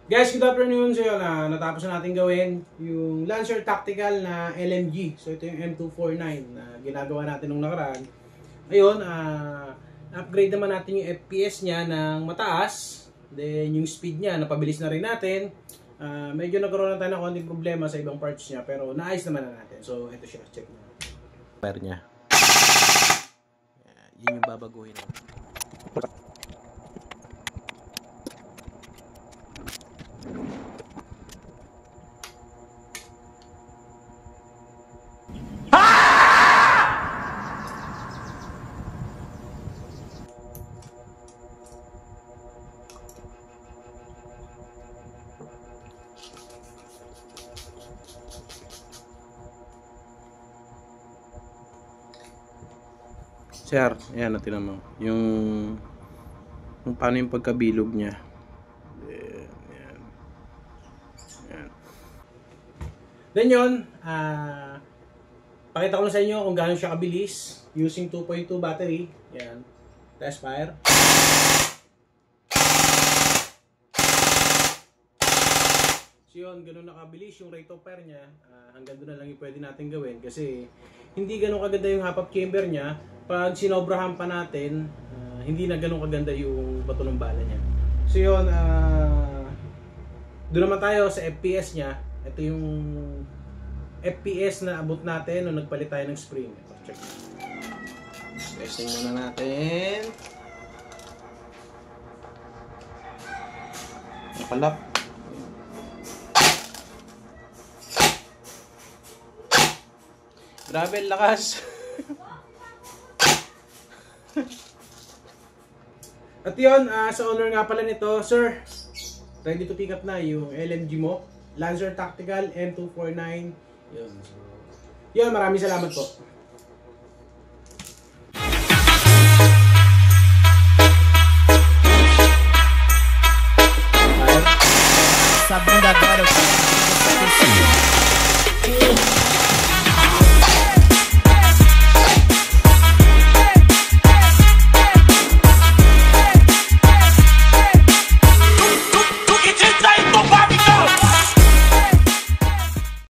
Guys, good afternoon. So yun, natapos na natin gawin yung Lancer Tactical na LMG. So ito yung M249 na ginagawa natin nung nakaraan. Ayun, upgrade naman natin yung FPS niya ng mataas. Then yung speed niya, napabilis na rin natin. Medyo nagkaroon na tayo ng konting problema sa ibang parts niya, pero naayos naman na natin. So ito siya, check na. Wire niya. Yun yung babaguhin. Sir, ayan natin naman yung paano yung pagkabilog niya. Ayan. Ayan. Then yun, pakita ko lang sa inyo kung gaano siya kabilis using 2.2 battery. Ayan, test fire. So yun, ganun nakabilis yung rate of fire niya. Hanggang doon na lang yung pwede natin gawin kasi hindi ganun kaganda yung half-up chamber niya. Pag sinobrahan pa natin, hindi na ganun kaganda yung bato ng bala niya. So yun, doon naman tayo sa FPS niya. Ito yung FPS na abot natin nung nagpalit tayo ng spring. Ito, check. Testing muna natin. Nakalap. Grabe, lakas. At yun, sa owner nga pala nito, sir, ready to pick up na yung LMG mo. Lancer Tactical M249. Yun. Yun, maraming salamat po. Sabendo agora eu